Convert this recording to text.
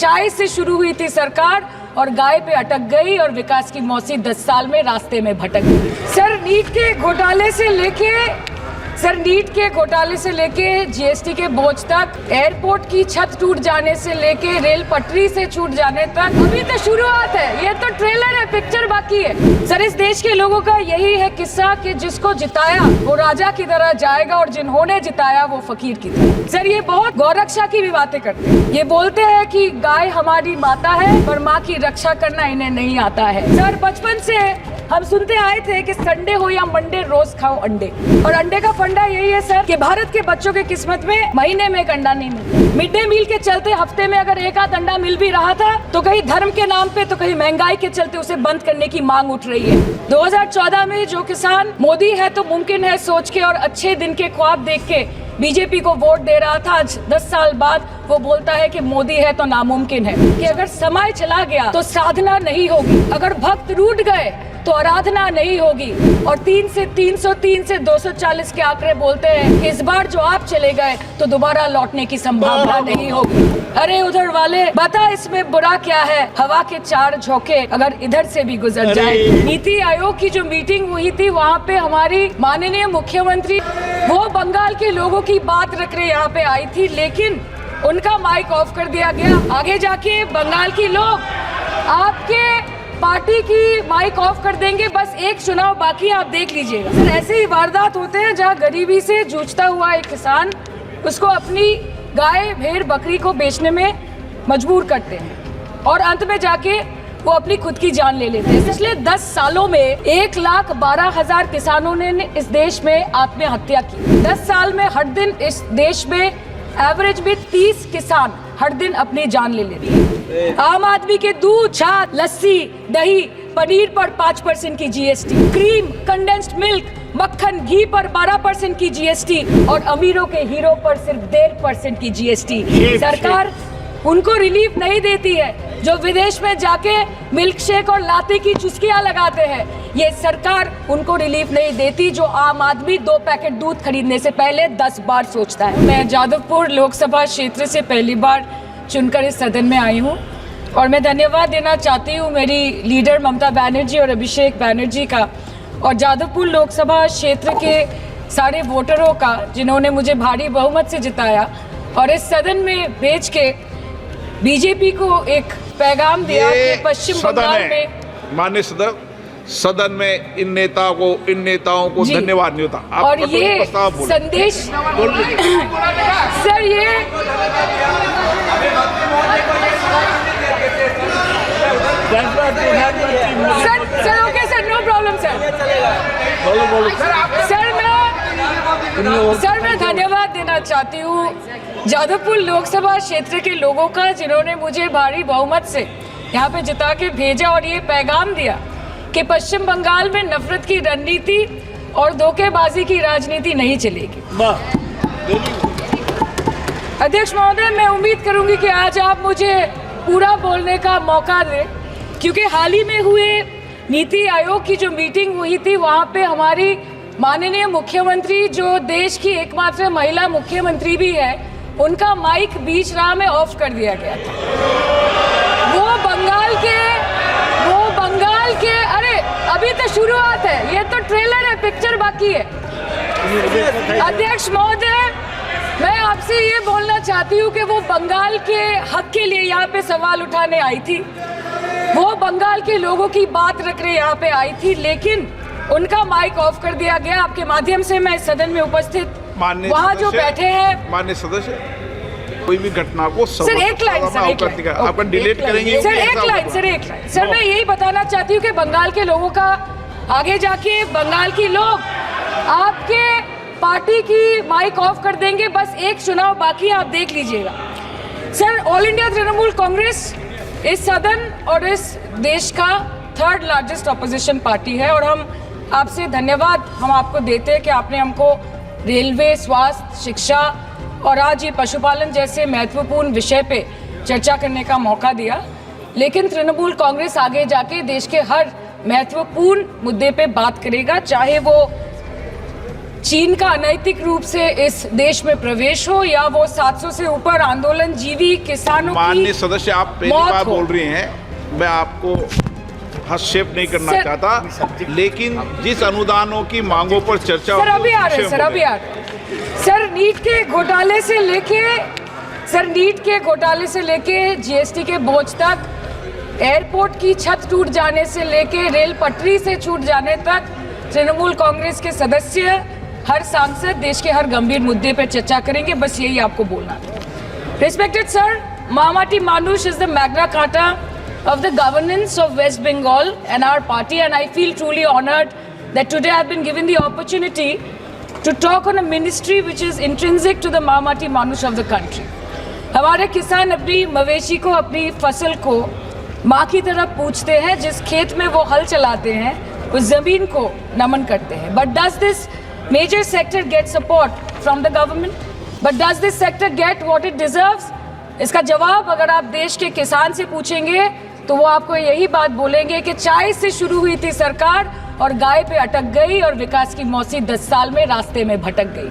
चाय से शुरू हुई थी सरकार और गाय पे अटक गई और विकास की मौसी 10 साल में रास्ते में भटक गई। सर नीट के घोटाले से लेके जीएसटी के बोझ तक, एयरपोर्ट की छत टूट जाने से लेके रेल पटरी से छूट जाने तक अभी तो शुरुआत है, ये तो ट्रेलर है, पिक्चर बाकी है। सर इस देश के लोगों का यही है किस्सा कि जिसको जिताया वो राजा की तरह जाएगा और जिन्होंने जिताया वो फकीर की तरह। सर ये बहुत गौरक्षा की भी बातें करते हैं, ये बोलते हैं कि गाय हमारी माता है और माँ की रक्षा करना इन्हें नहीं आता है। सर बचपन से हम सुनते आए थे कि संडे हो या मंडे रोज खाओ अंडे, और अंडे का फंडा यही है सर कि भारत के बच्चों के किस्मत में महीने में एक अंडा नहीं मिलता। मिड डे मील के चलते हफ्ते में अगर एक आध अंडा मिल भी रहा था तो कहीं धर्म के नाम पे तो कहीं महंगाई के चलते उसे बंद करने की मांग उठ रही है। 2014 में जो किसान मोदी है तो मुमकिन है सोच के और अच्छे दिन के ख्वाब देख के बीजेपी को वोट दे रहा था, आज 10 साल बाद वो बोलता है कि मोदी है तो नामुमकिन है कि अगर समय चला गया तो साधना नहीं होगी, अगर भक्त रूठ गए तो आराधना नहीं होगी। और 3 से 303 से 240 के आंकड़े बोलते हैं कि इस बार जो आप चले गए तो दोबारा लौटने की संभावना नहीं होगी। अरे उधर वाले बता इसमें बुरा क्या है, हवा के 4 झोंके अगर इधर से भी गुजर जाए। नीति आयोग की जो मीटिंग हुई थी वहाँ पे हमारी माननीय मुख्यमंत्री वो बंगाल के लोगों की बात रख रहे यहाँ पे आई थी, लेकिन उनका माइक ऑफ कर दिया गया। आगे जाके बंगाल के लोग आपके पार्टी की माइक ऑफ कर देंगे, बस एक चुनाव बाकी, आप देख लीजिएगा। सर ऐसे ही वारदात होते हैं जहां गरीबी से जूझता हुआ एक किसान उसको अपनी गाय भेड़ बकरी को बेचने में मजबूर करते हैं और अंत में जाके वो अपनी खुद की जान ले लेते हैं। पिछले 10 सालों में 1,12,000 किसानों ने इस देश में आत्महत्या की। 10 साल में हर दिन इस देश में एवरेज में 30 किसान हर दिन अपनी जान ले लेते हैं। आम आदमी के दूध, छाछ, लस्सी, दही, पनीर पर 5% की जीएसटी, क्रीम, कंडेंस्ड मिल्क, मक्खन, घी पर 12% की जीएसटी और अमीरों के हीरो पर सिर्फ 1.5% की जीएसटी। सरकार उनको रिलीफ नहीं देती है जो विदेश में जाके मिल्क शेक और लाते की चुस्कियां लगाते हैं। ये सरकार उनको रिलीफ नहीं देती जो आम आदमी 2 पैकेट दूध खरीदने से पहले 10 बार सोचता है। मैं जादवपुर लोकसभा क्षेत्र से पहली बार चुनकर इस सदन में आई हूँ और मैं धन्यवाद देना चाहती हूँ मेरी लीडर ममता बनर्जी और अभिषेक बनर्जी का और जादवपुर लोकसभा क्षेत्र के सारे वोटरों का जिन्होंने मुझे भारी बहुमत से जिताया और इस सदन में भेज के बीजेपी को एक पैगाम दिया कि पश्चिम बंगाल में माननीय सदन में इन नेताओं को धन्यवाद नहीं होता। और ये संदेश सर ये sir okay sir, no problem sir. Sir मैं धन्यवाद देना चाहती हूँ जादवपुर लोकसभा क्षेत्र के लोगों का जिन्होंने मुझे भारी बहुमत से यहाँ पे जिता के भेजा और ये पैगाम दिया कि पश्चिम बंगाल में नफरत की रणनीति और धोखेबाजी की राजनीति नहीं चलेगी। अध्यक्ष महोदय, मैं उम्मीद करूंगी कि आज आप मुझे पूरा बोलने का मौका दें, क्योंकि हाल ही में हुए नीति आयोग की जो मीटिंग हुई थी वहाँ पे हमारी माननीय मुख्यमंत्री जो देश की एकमात्र महिला मुख्यमंत्री भी है, उनका माइक बीच राह में ऑफ कर दिया गया था। वो बंगाल के अरे अभी तो शुरुआत है, ये तो ट्रेलर है, पिक्चर बाकी है। अध्यक्ष महोदय, मैं आपसे ये बोलना चाहती हूँ कि वो बंगाल के हक के लिए यहाँ पे सवाल उठाने आई थी, वो बंगाल के लोगों की बात रख रहे यहाँ पे आई थी, लेकिन उनका माइक ऑफ कर दिया गया। आपके माध्यम से मैं इस सदन में उपस्थित वहाँ जो बैठे हैं माननीय सदस्य, कोई भी घटना को सर एक लाइन आपका डिलीट करेंगे सर, एक लाइन सर मैं यही बताना चाहती हूँ कि बंगाल के लोगों का आगे जाके बंगाल के लोग आपके पार्टी की माइक ऑफ कर देंगे, बस एक चुनाव बाकी, आप देख लीजिएगा। Sir all India Trinamool Congress इस सदन और इस देश का 3rd लार्जेस्ट ऑपोजिशन पार्टी है और हम आपसे धन्यवाद हम आपको देते हैं कि आपने हमको रेलवे, स्वास्थ्य, शिक्षा और आज ये पशुपालन जैसे महत्वपूर्ण विषय पे चर्चा करने का मौका दिया। लेकिन तृणमूल कांग्रेस आगे जाके देश के हर महत्वपूर्ण मुद्दे पे बात करेगा, चाहे वो चीन का अनैतिक रूप से इस देश में प्रवेश हो या वो 700 से ऊपर आंदोलन जीवी किसानों माननीय की सदस्य, आप पहली मौत बार हो। बोल रही हैं, मैं आपको हस्तक्षेप नहीं करना सर- चाहता, लेकिन जिस अनुदानों की मांगों पर चर्चा सर होगी, अभी आ रहे हैं, विषय सर बोले। अभी आ रहे हैं। सर नीट के घोटाले से लेके जीएसटी के बोझ तक, एयरपोर्ट की छत टूट जाने से लेके रेल पटरी से छूट जाने तक तृणमूल कांग्रेस के सदस्य, हर सांसद देश के हर गंभीर मुद्दे पर चर्चा करेंगे। बस यही आपको बोलना था। Respected sir, Mahamati Manush is the Magna Carta of the governance of West Bengal and our party, and I feel truly honored that today I've been given the opportunity to talk on a ministry which is intrinsic to the Mahamati Manush of the country. हमारे किसान अपनी मवेशी को, अपनी फसल को माँ की तरह पूछते हैं। जिस खेत में वो हल चलाते हैं, उस जमीन को नमन करते हैं। But does this major sector get support from the government? But does this sector get what it deserves? इसका जवाब अगर आप देश के किसान से पूछेंगे तो वो आपको यही बात बोलेंगे कि चाय से शुरू हुई थी सरकार और गाय पे अटक गई और विकास की मौसी 10 साल में रास्ते में भटक गई।